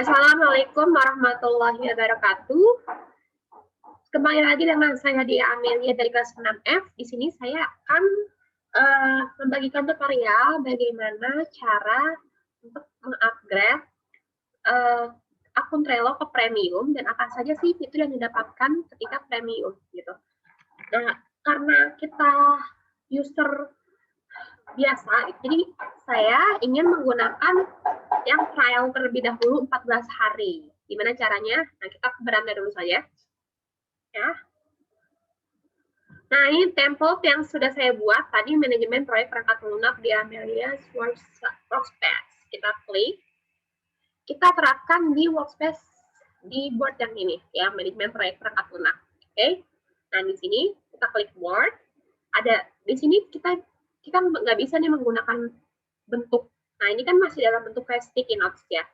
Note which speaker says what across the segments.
Speaker 1: Assalamualaikum warahmatullahi wabarakatuh. Kembali lagi dengan saya Dia Amelia dari kelas 6F. Di sini saya akan membagikan tutorial bagaimana cara untuk mengupgrade akun Trello ke premium dan apa saja sih fitur yang didapatkan ketika premium gitu. Nah, karena kita user biasa, jadi saya ingin menggunakan yang trial terlebih dahulu 14 hari. Gimana caranya? Nah, kita beranda dulu saja. Ya. Nah, ini template yang sudah saya buat tadi, manajemen proyek perangkat lunak di Amelia Workspace. Kita klik, kita terapkan di Workspace di board yang ini, ya, manajemen proyek perangkat lunak. Oke. Nah, di sini kita klik board. Ada di sini kita nggak bisa nih menggunakan bentuk. Nah, ini kan masih dalam bentuk kayak sticky notes ya,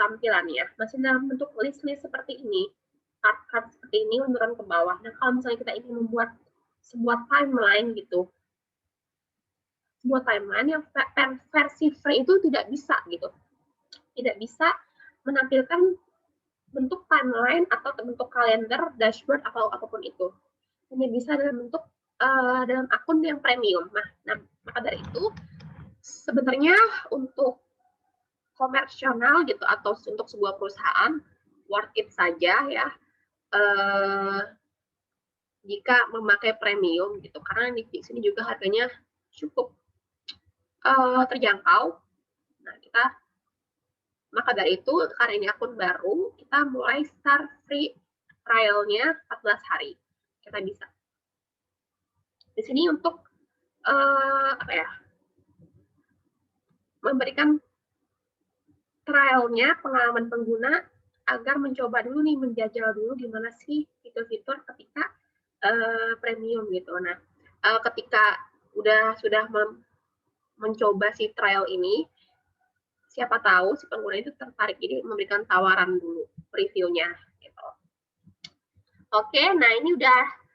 Speaker 1: tampilannya masih dalam bentuk list-list seperti ini, card seperti ini, urutan ke bawah. Nah, kalau misalnya kita ingin membuat sebuah timeline gitu, sebuah timeline yang versi free itu tidak bisa gitu, tidak bisa menampilkan bentuk timeline atau bentuk kalender, dashboard atau apapun itu. Hanya bisa dalam bentuk dalam akun yang premium. Nah, maka dari itu sebenarnya untuk komersional gitu atau untuk sebuah perusahaan worth it saja ya jika memakai premium gitu, karena di sini juga harganya cukup terjangkau. Nah, maka dari itu karena ini akun baru, kita mulai start free trialnya 14 hari. Kita bisa di sini untuk memberikan trialnya, pengalaman pengguna agar mencoba dulu nih, menjajal dulu gimana sih fitur-fitur ketika premium gitu. Nah, ketika sudah mencoba si trial ini, siapa tahu si pengguna itu tertarik, jadi memberikan tawaran dulu reviewnya gitu. Oke, nah ini udah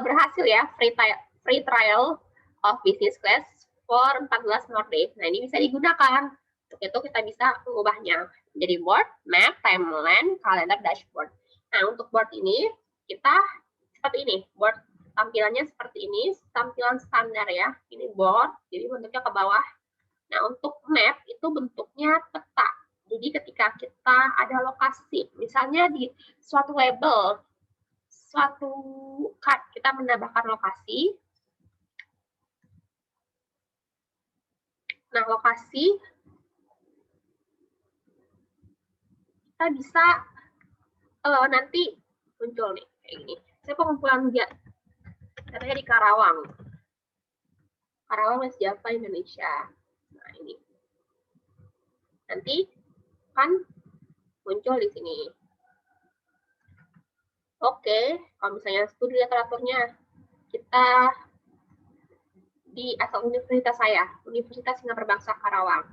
Speaker 1: berhasil ya, free trial of business class for 14 more days. Nah, ini bisa digunakan. Untuk itu kita bisa mengubahnya jadi board, map, timeline, kalender, dashboard. Nah, untuk board ini kita seperti ini. Board tampilannya seperti ini, tampilan standar ya. Ini board, jadi bentuknya ke bawah. Nah, untuk map itu bentuknya peta. Jadi ketika kita ada lokasi, misalnya di suatu label, suatu card, kita menambahkan lokasi. Nah, lokasi kita bisa nanti muncul nih kayak gini. Saya pengumpulan katanya di Karawang. Karawang, West Java, Indonesia. Nah, ini. Nanti kan muncul di sini. Oke, kalau misalnya studi literaturnya kita di asal universitas saya, Universitas Singapura Bangsa Karawang.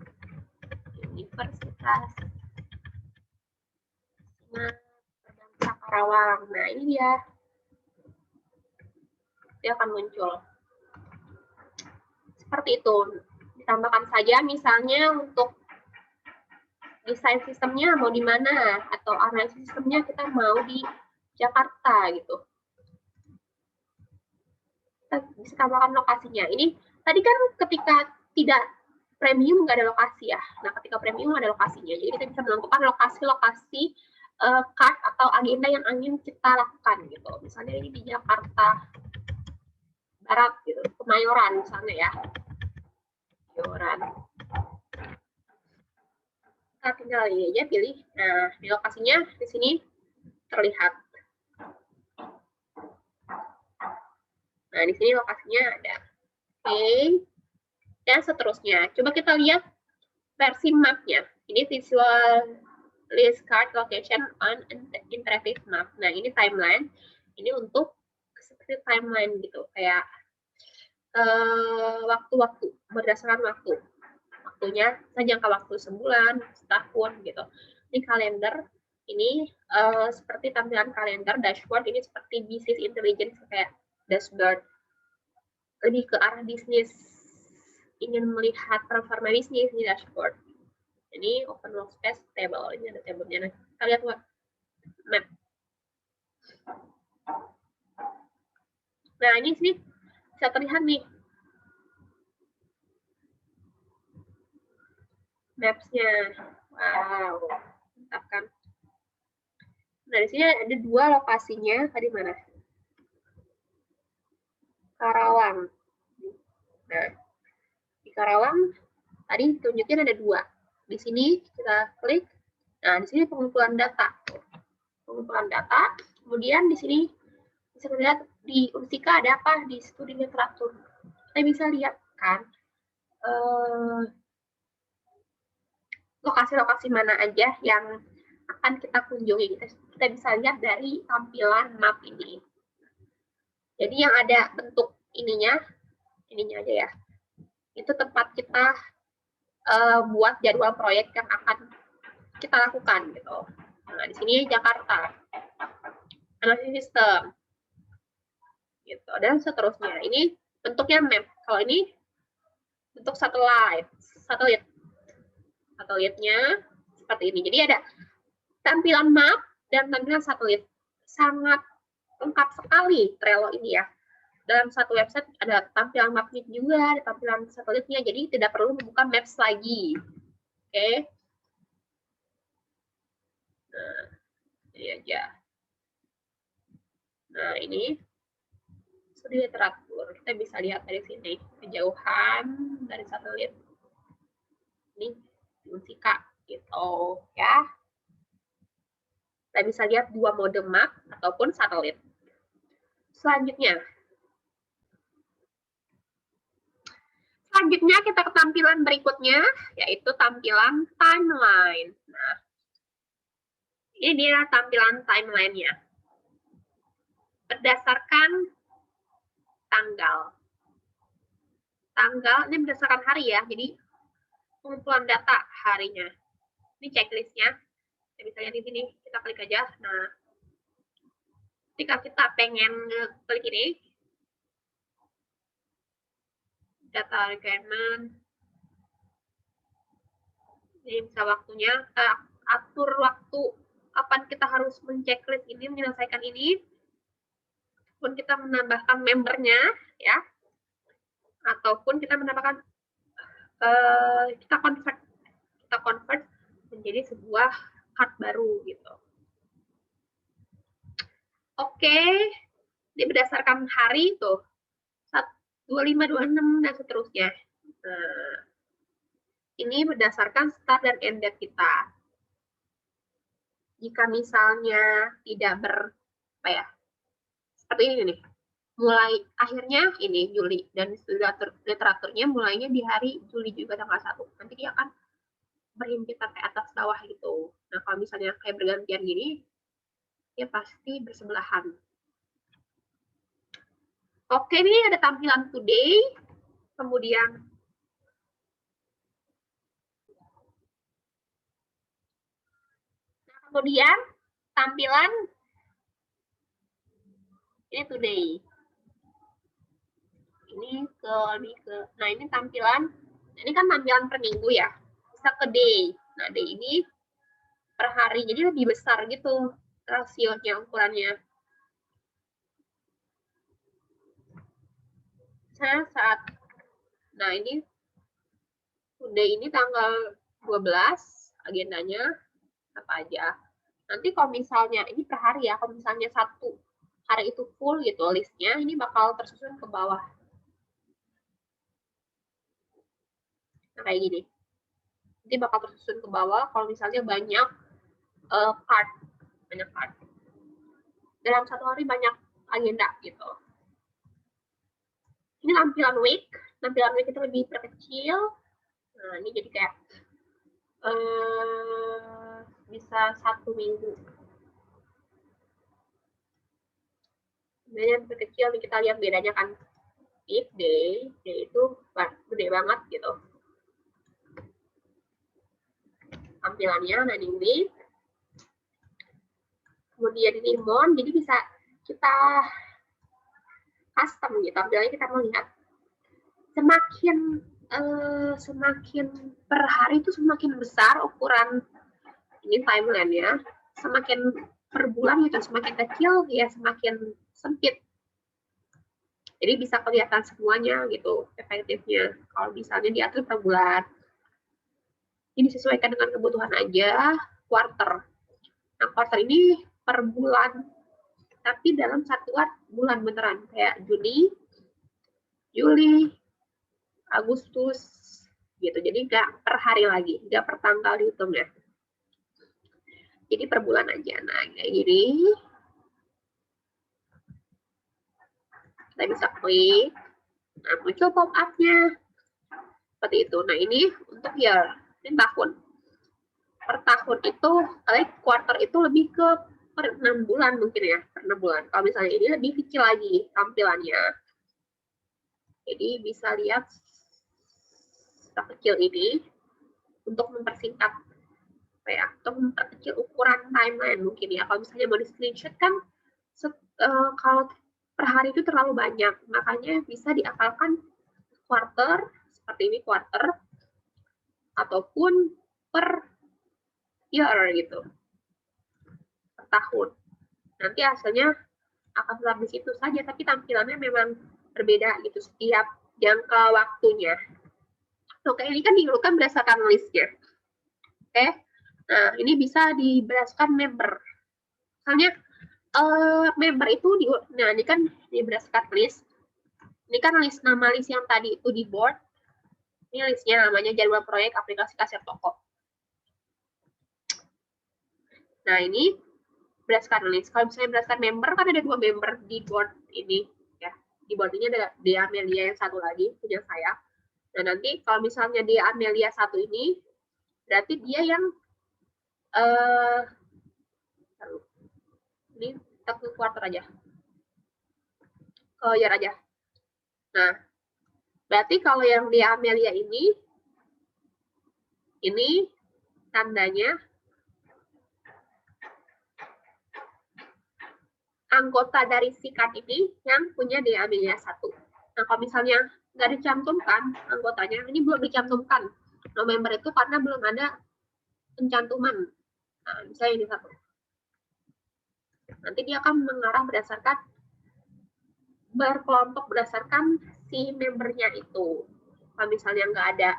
Speaker 1: Universitas Singapura Bangsa Karawang. Nah, ini dia akan muncul. Seperti itu. Ditambahkan saja misalnya untuk desain sistemnya mau di mana, atau analisis sistemnya kita mau di Jakarta gitu. Kita bisa tambahkan lokasinya. Ini tadi kan ketika tidak premium nggak ada lokasi ya. Nah, ketika premium ada lokasinya. Jadi kita bisa menentukan lokasi-lokasi card atau agenda yang ingin kita lakukan gitu. Misalnya ini di Jakarta Barat gitu, Kemayoran misalnya ya. Kemayoran. Kita tinggal ini aja pilih. Nah, di lokasinya di sini terlihat. Nah, di sini lokasinya ada. Oke. Dan seterusnya. Coba kita lihat versi map-nya. Ini visual list card location on interactive map. Nah, ini timeline. Ini untuk seperti timeline gitu, kayak waktu-waktu, berdasarkan waktu. Waktunya, jangka waktu sebulan, setahun gitu. Ini kalender. Ini seperti tampilan kalender, dashboard. Ini seperti business intelligence, kayak dashboard. Lebih ke arah bisnis, ingin melihat performa bisnis di dashboard. Ini open workspace table. Ini ada tabelnya. Kita lihat map. Nah, ini sih bisa terlihat nih maps-nya. Wow, mantap kan? Nah, di sini ada dua lokasinya. Tadi mana? Karawang. Nah, di Karawang tadi tunjukin ada dua. Di sini kita klik. Nah, di sini pengumpulan data. Pengumpulan data. Kemudian di sini bisa lihat di Unsika ada apa di studi literatur. Kita bisa lihat kan lokasi-lokasi mana aja yang akan kita kunjungi. Kita bisa lihat dari tampilan map ini. Jadi yang ada bentuk ininya aja ya. Itu tempat kita buat jadwal proyek yang akan kita lakukan gitu. Nah, di sini Jakarta. Analisis sistem. Gitu. Dan seterusnya. Ini bentuknya map. Kalau ini bentuk satelit. Satelitnya seperti ini. Jadi ada tampilan map dan tampilan satelit. Sangat lengkap sekali Trello ini ya. Dalam satu website ada tampilan mapnya juga, ada tampilan satelitnya. Jadi tidak perlu membuka maps lagi. Oke. Nah, ini aja. Nah, ini studi literatur. Kita bisa lihat dari sini kejauhan dari satelit. Ini Unsika gitu ya. Kita bisa lihat dua mode map ataupun satelit. Selanjutnya kita ke tampilan berikutnya, yaitu tampilan timeline. Nah, ini dia tampilan timeline-nya. Berdasarkan tanggal. Tanggal, ini berdasarkan hari ya, jadi pengumpulan data harinya. Ini checklist-nya. Kita bisa lihat di sini, kita klik aja. Nah, ketika kita pengen klik ini, data requirement, ini bisa waktunya, kita atur waktu kapan kita harus menceklis ini, menyelesaikan ini, pun kita menambahkan membernya, ya, ataupun kita menambahkan, kita convert menjadi sebuah card baru gitu. Oke, ini berdasarkan hari tuh 25, 26 dan seterusnya. Nah, ini berdasarkan start dan end date kita. Jika misalnya tidak seperti ini nih, mulai akhirnya ini Juli dan literaturnya mulainya di hari Juli juga tanggal 1. Nanti dia akan berhimpitan kayak atas bawah gitu. Nah, kalau misalnya kayak bergantian gini, ya pasti bersebelahan. Oke, ini ada tampilan today, kemudian tampilan ini today. Ini nah ini tampilan, ini kan tampilan per minggu ya, bisa ke day. Nah, day ini per hari, jadi lebih besar gitu rasionya, ukurannya. Nah ini today ini tanggal 12, agendanya apa aja. Nanti kalau misalnya ini per hari ya, kalau misalnya satu hari itu full gitu listnya, ini bakal tersusun ke bawah. Nah, kayak gini. Nanti bakal tersusun ke bawah kalau misalnya banyak part. Dalam satu hari banyak agenda gitu. Ini tampilan week itu lebih terkecil. Nah, ini jadi kayak bisa 1 minggu. Kemudian terkecil nih, kita lihat bedanya kan. If day itu gede banget gitu. Tampilannya, nah ini week. Kemudian ini month, jadi bisa kita custom gitu. Tampilannya kita mau lihat. Semakin semakin per hari itu semakin besar ukuran ini timeline-nya, semakin per bulan gitu, semakin kecil ya semakin sempit. Jadi bisa kelihatan semuanya gitu efektifnya. Kalau misalnya diatur per bulan, ini disesuaikan dengan kebutuhan aja. Quarter. Nah, quarter ini per bulan, tapi dalam satuan bulan beneran kayak Juni, Juli, Agustus gitu. Jadi nggak per hari lagi, nggak per tanggal dihitungnya. Jadi per bulan aja. Nah, kayak gini. Kita bisa klik. Nah, muncul pop-up-nya. Seperti itu. Nah, ini untuk year. Ini tahun. Per tahun itu, quarter itu lebih ke per 6 bulan mungkin ya. Per 6 bulan. Kalau misalnya ini lebih kecil lagi tampilannya. Jadi bisa lihat kecil ini untuk mempersingkat ya, untuk memperkecil ukuran timeline mungkin ya. Kalau misalnya mau di screenshot kan kalau per hari itu terlalu banyak, makanya bisa diakalkan quarter seperti ini quarter ataupun per year gitu, per tahun. Nanti hasilnya akan tetap di situ saja, tapi tampilannya memang berbeda gitu setiap jangka waktunya. Oke, ini kan diurutkan berdasarkan listnya. Oke, nah ini bisa berdasarkan member. Misalnya member itu nah ini kan berdasarkan list. Ini kan list nama list yang tadi itu di board. Ini listnya namanya jadwal proyek aplikasi kasir toko. Nah ini berdasarkan list. Kalau misalnya berdasarkan member kan ada 2 member di board ini ya. Di board ini ada di Amelia yang satu lagi punya saya. Nah nanti kalau misalnya di Amelia satu ini berarti dia yang ini satu quarter aja. Year aja. Nah, berarti kalau yang di Amelia ini tandanya anggota dari sikat ini yang punya di Amelia 1. Nah, kalau misalnya nggak dicantumkan anggotanya, ini belum dicantumkan November itu karena belum ada pencantuman. Nah, misalnya ini satu. Nanti dia akan mengarah berdasarkan berkelompok berdasarkan si membernya itu. Kalau misalnya nggak ada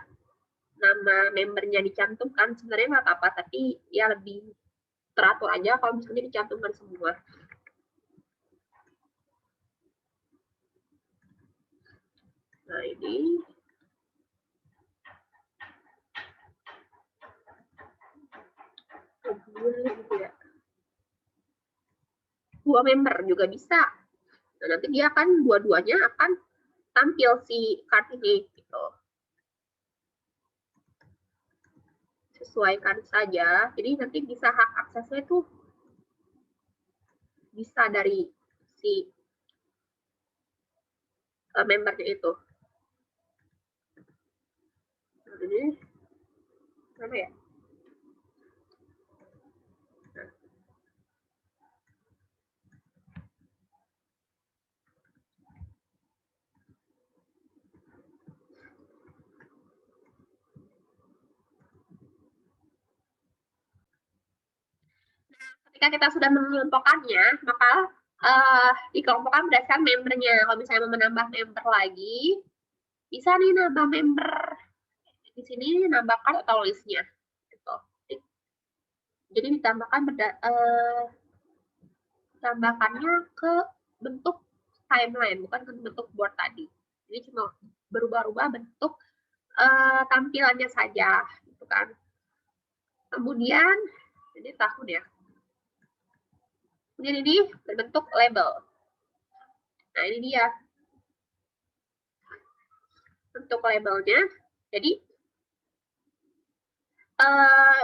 Speaker 1: nama membernya dicantumkan, sebenarnya nggak apa-apa, tapi ya lebih teratur aja kalau misalnya dicantumkan semua. Nah, ini gitu ya. 2 member juga bisa. Nah, nanti dia akan dua-duanya akan tampil si card ini gitu. Sesuaikan saja. Jadi nanti bisa hak aksesnya itu bisa dari si membernya itu. Ini apa ya? Ketika kita sudah mengelompokkannya, maka dikelompokkan berdasarkan membernya. Kalau misalnya mau menambah member lagi, bisa nih nambah member di sini nambah card atau listnya. Gitu. Jadi ditambahkannya ke bentuk timeline, bukan ke bentuk board tadi. Jadi cuma berubah-ubah bentuk tampilannya saja, gitu kan. Kemudian ini tahun ya. Kemudian ini berbentuk label. Nah, ini dia bentuk labelnya. Jadi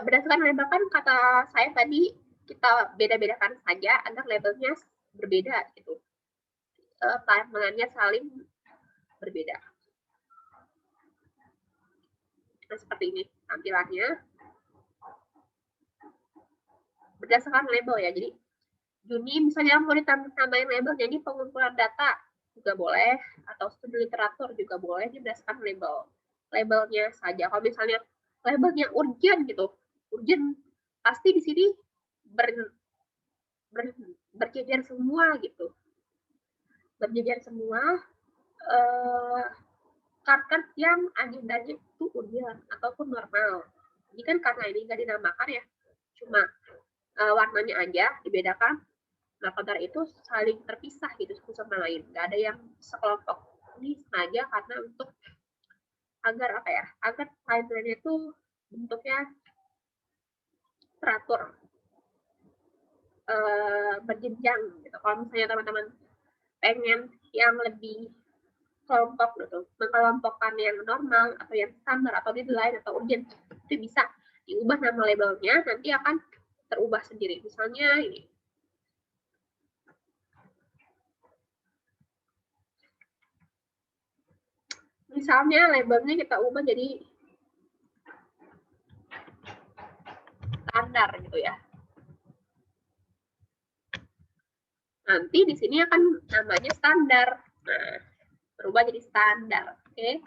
Speaker 1: berdasarkan label kan kata saya tadi kita beda-bedakan saja agar labelnya berbeda gitu. Timeline-nya saling berbeda. Nah, seperti ini tampilannya. Berdasarkan label ya. Jadi Juni misalnya mau ditambahin label, jadi pengumpulan data juga boleh, atau studi literatur juga boleh berdasarkan label. labelnya saja. Kalau misalnya labelnya urgent gitu, urgent pasti di sini berjejer semua gitu, berjejer semua card yang agendanya itu urgent ataupun normal. Ini kan karena ini nggak dinamakan ya, cuma warnanya aja dibedakan. Nah, pada itu saling terpisah gitu satu sama lain, nggak ada yang sekelompok. Ini sengaja karena untuk agar apa ya, agar timeline itu bentuknya teratur, berjenjang gitu. Kalau misalnya teman-teman pengen yang lebih kelompok gitu, mengelompokkan yang normal atau yang standar atau deadline atau urgent, itu bisa diubah nama labelnya, nanti akan terubah sendiri. Misalnya ini, misalnya labelnya kita ubah jadi standar gitu ya. Nanti di sini akan namanya standar. Nah, berubah jadi standar. Oke.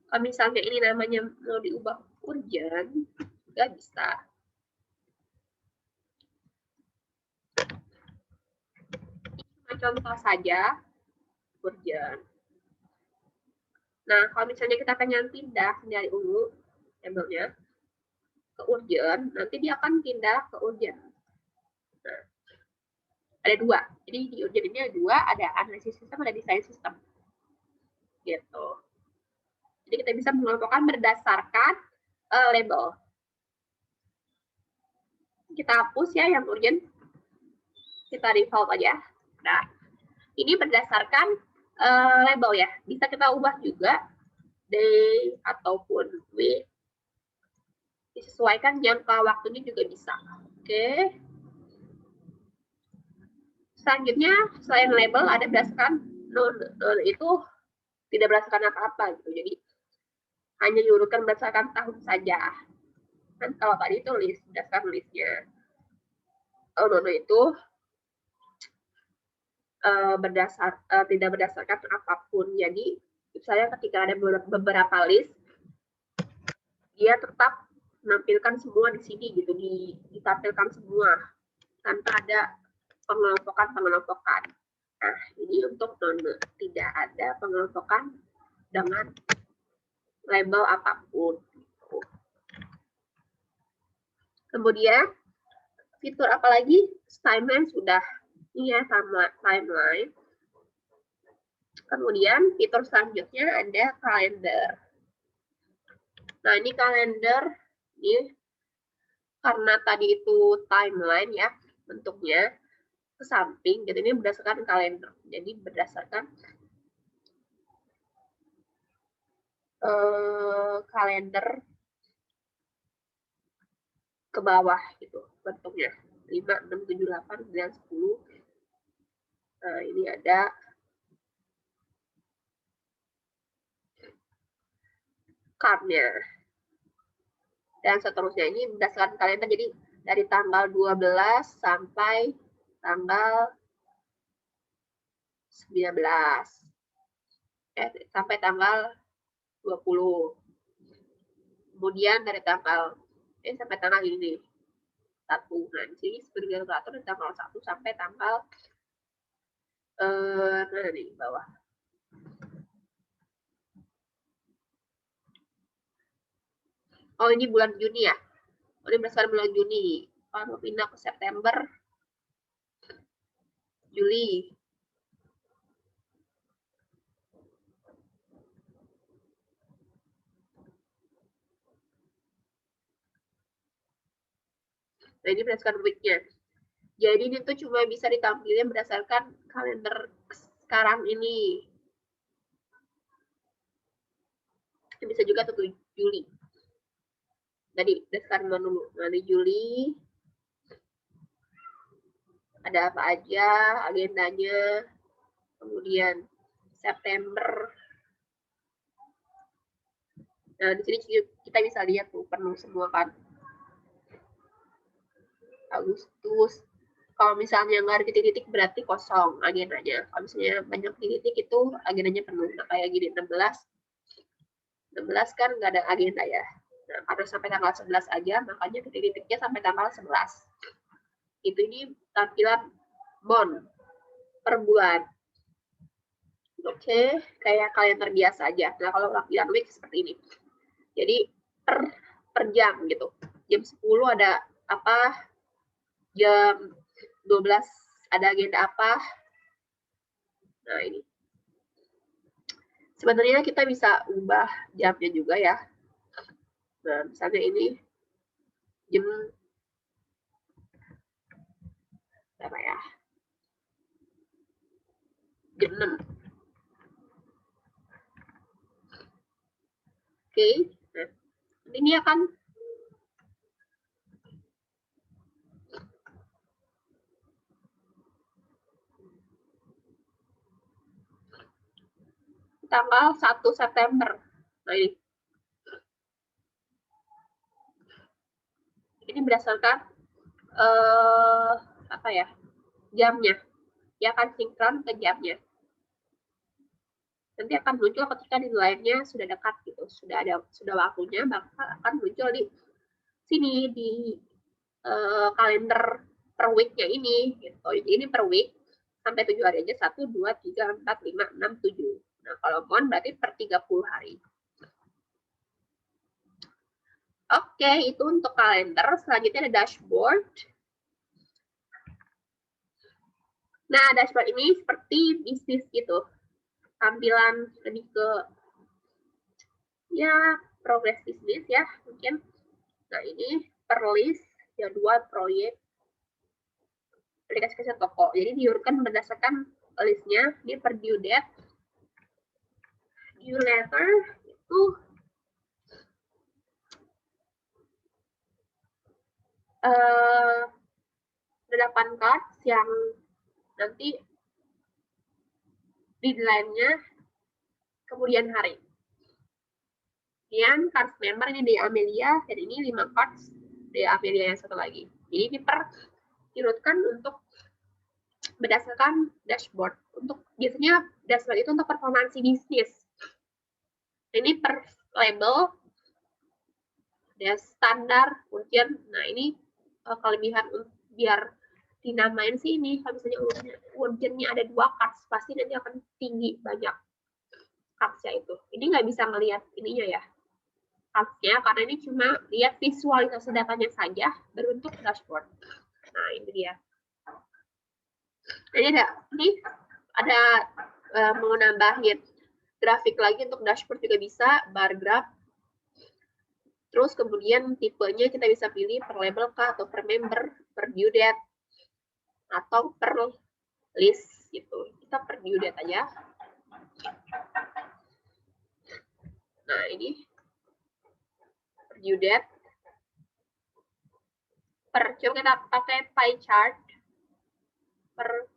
Speaker 1: Kalau misalnya ini namanya mau diubah urgent, juga bisa. Ini contoh saja urgent. Nah, kalau misalnya kita pengen pindah dari ungu labelnya ke urgent, nanti dia akan pindah ke urgent. Nah, ada dua. Jadi di urgent ini ada dua, ada analisis sistem, ada desain sistem. Gitu. Jadi kita bisa mengelompokkan berdasarkan label. Kita hapus ya yang urgent. Kita default aja. Nah, ini berdasarkan label ya. Bisa kita ubah juga day ataupun week. Disesuaikan jangka waktunya juga bisa. Oke. Selanjutnya, selain label ada berdasarkan non itu tidak berdasarkan apa-apa gitu. Jadi hanya diurutkan berdasarkan tahun saja. Kan kalau tadi itu list, berdasarkan listnya. Non itu tidak berdasarkan apapun. Jadi misalnya ketika ada beberapa list, dia tetap menampilkan semua di sini gitu, ditampilkan semua tanpa ada pengelompokan. Nah, ini untuk none, tidak ada pengelompokan dengan label apapun. Kemudian fitur apa lagi? Timeline sudah. Ini ya, timeline. Kemudian fitur selanjutnya ada kalender. Nah, ini kalender ini karena tadi itu timeline ya bentuknya ke samping, jadi ini berdasarkan kalender. Jadi berdasarkan kalender ke bawah gitu bentuknya. 5, 6, 7, 8, 9, 10. Nah, ini ada card-nya. Dan seterusnya, ini berdasarkan kalender, jadi dari tanggal 12 sampai tanggal 19. Sampai tanggal 20. Kemudian dari tanggal sampai tanggal ini 1. Nah, di sini sebagai kalkulator dari tanggal 1 sampai tanggal mana nih bawah. Oh, ini bulan Juni ya. Oh, ini berdasarkan bulan Juni. Kalau mau pindah ke September, Juli. Nah, ini berdasarkan week-nya. Jadi ini tuh cuma bisa ditampilkan berdasarkan kalender sekarang ini. Bisa juga 1 Juli. Tadi berdasarkan dulu. Nah, di Juli ada apa aja agendanya. Kemudian September. Nah, di sini kita bisa lihat tuh penuh semua kan. Agustus. Kalau misalnya nggak ada titik-titik berarti kosong agendanya. Kalau misalnya banyak titik itu agendanya penuh. Nah, kayak gini 16 16 kan nggak ada agenda ya. Nah, karena sampai tanggal 11 aja, makanya titik-titiknya sampai tanggal 11. Itu ini tampilan bond per bulan. Oke, kayak kalender biasa aja. Nah, kalau tampilan week seperti ini. Jadi per jam gitu. Jam 10 ada apa? Jam 12 ada agenda apa? Nah, ini. Sebenarnya kita bisa ubah jamnya juga ya. Nah, misalnya ini jam berapa ya? Jam 6. Oke. Nah, ini akan tanggal 1 September. Nah, ini berdasarkan apa ya? Jamnya. Dia akan sinkron ke jamnya. Nanti akan muncul ketika nilainya sudah dekat gitu, sudah waktunya, maka akan muncul di sini di kalender per week-nya ini gitu. Jadi ini per week sampai 7 hari aja, 1, 2, 3, 4, 5, 6, 7. Nah, kalau mon berarti per 30 hari. Oke, itu untuk kalender. Selanjutnya ada dashboard. Nah, dashboard ini seperti bisnis gitu. Tampilan lebih ke ya progres bisnis ya mungkin. Nah, ini per list, jadwal proyek, aplikasi toko. Jadi diurutkan berdasarkan listnya. Ini per due date, due letter itu ada 8 cards yang nanti deadline-nya kemudian hari. Kemudian cards member ini di Amelia, dan ini 5 cards di Amelia yang satu lagi. Jadi diurutkan untuk berdasarkan dashboard. Untuk biasanya dashboard itu untuk performansi bisnis. Ini per label, ada standar, kemudian, nah ini kelebihan biar dinamain sih ini, kalau misalnya urgennya ada 2 cards, pasti nanti akan tinggi banyak cards-nya itu. Ini nggak bisa ngelihat ininya ya, cards-nya, karena ini cuma lihat visualisasi datanya saja berbentuk dashboard. Nah, ini dia. Jadi ada mau nambahin grafik lagi untuk dashboard juga bisa, bar graph. Terus kemudian tipenya kita bisa pilih per label kah, atau per member, per due date, atau per list gitu. Kita per due date aja. Nah, ini per due date. Coba kita pakai pie chart per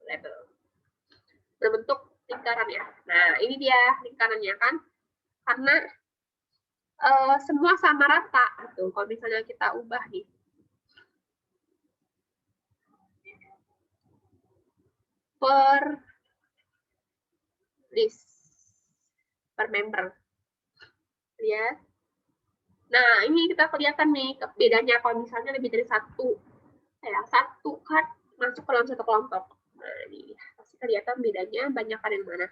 Speaker 1: label. Berbentuk lingkaran ya. Nah, ini dia lingkarannya kan. Karena semua sama rata gitu. Kalau misalnya kita ubah nih. Per list, per member. Lihat. Nah, ini kita kelihatan nih bedanya kalau misalnya lebih dari satu card masuk ke dalam satu kelompok. Nah, ini pasti kelihatan bedanya banyak kan yang mana.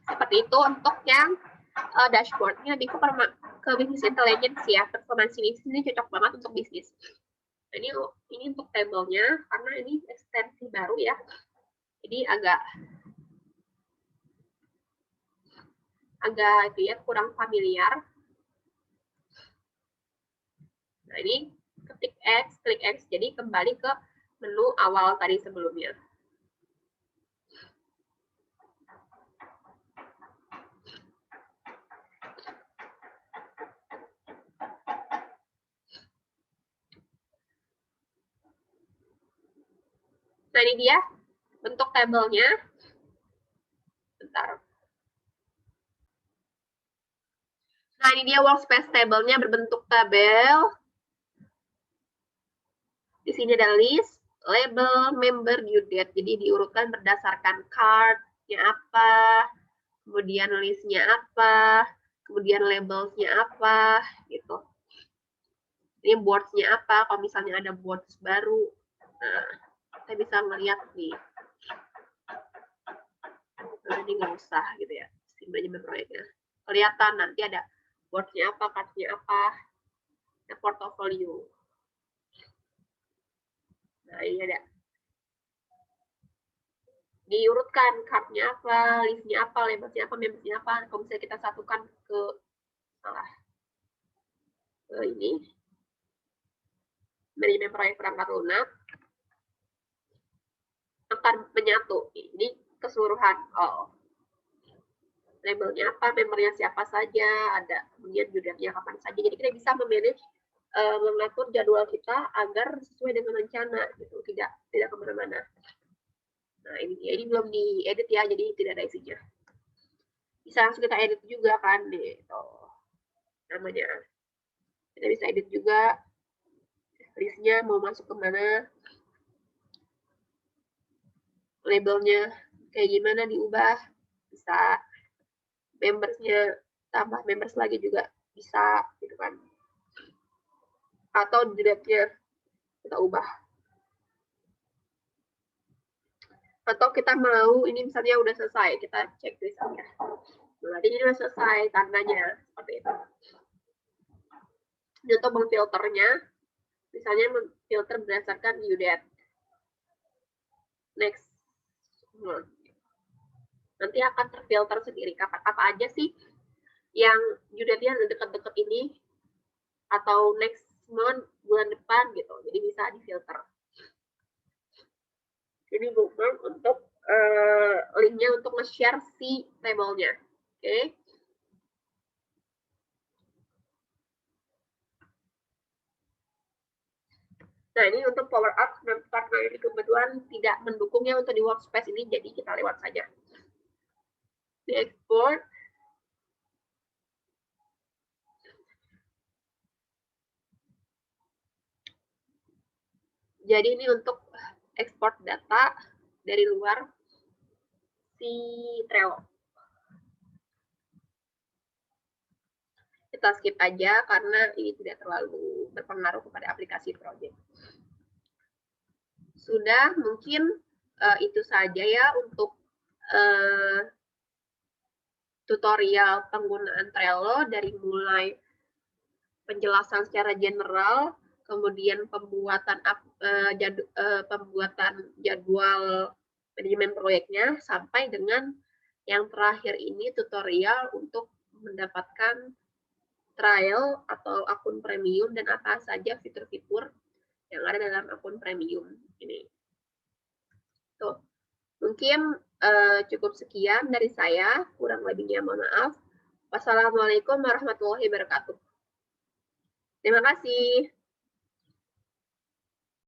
Speaker 1: Seperti itu untuk yang dashboardnya lebih ke business intelligence ya, performansi bisnis ini cocok banget untuk bisnis. Nah, ini untuk tabelnya karena ini ekstensi baru ya, jadi agak itu ya kurang familiar. Nah, ini klik X, jadi kembali ke menu awal tadi sebelumnya. Nah, ini dia bentuk tabelnya. Bentar. Nah, ini dia workspace tabelnya berbentuk tabel. Di sini ada list, label, member, due date. Jadi diurutkan berdasarkan card-nya apa, kemudian listnya apa, kemudian labelsnya apa, gitu. Ini boards-nya apa, kalau misalnya ada boards baru, nah, kita bisa melihat nih. Nah, ini nggak usah gitu ya, si manajemen proyeknya. Kelihatan nanti ada board-nya apa, card-nya apa, portofolio. Nah, ini ada. Diurutkan card-nya apa, list-nya apa, labels-nya apa, members-nya apa. Kalau misalnya kita satukan ke ini, manajemen proyek perangkat lunak, akan menyatu. Ini keseluruhan. Oh, labelnya apa, membernya siapa saja, ada kemudian judulnya kapan saja. Jadi kita bisa memanage, mengatur jadwal kita agar sesuai dengan rencana, gitu, tidak kemana-mana. Nah, ini belum diedit ya, jadi tidak ada isinya. Bisa langsung kita edit juga kan, gitu. Namanya. Kita bisa edit juga listnya mau masuk kemana, labelnya kayak gimana diubah, bisa. Membersnya tambah members lagi juga bisa, gitu kan. Atau date-nya kita ubah. Atau kita mau ini misalnya udah selesai, kita cek tulisannya. Berarti ini udah selesai tandanya seperti itu. Ini untuk memfilternya, misalnya memfilter berdasarkan due date. Next. Nanti akan terfilter sendiri apa aja sih yang due date-nya dekat-dekat ini atau next month, bulan depan gitu. Jadi bisa difilter. Ini bookmark untuk linknya untuk nge-share si tabelnya. Oke. Nah, ini untuk Power Apps, karena ini kebetulan tidak mendukungnya untuk di Workspace ini, jadi kita lewat saja. Di export. Jadi ini untuk ekspor data dari luar si Trello. Kita skip aja karena ini tidak terlalu berpengaruh kepada aplikasi project. Sudah, mungkin itu saja ya untuk tutorial penggunaan Trello, dari mulai penjelasan secara general, kemudian pembuatan jadwal manajemen proyeknya, sampai dengan yang terakhir ini tutorial untuk mendapatkan trial atau akun premium dan apa saja fitur-fitur yang ada dalam akun premium ini. Tuh, mungkin cukup sekian dari saya, kurang lebihnya mohon maaf. Wassalamualaikum warahmatullahi wabarakatuh. Terima kasih.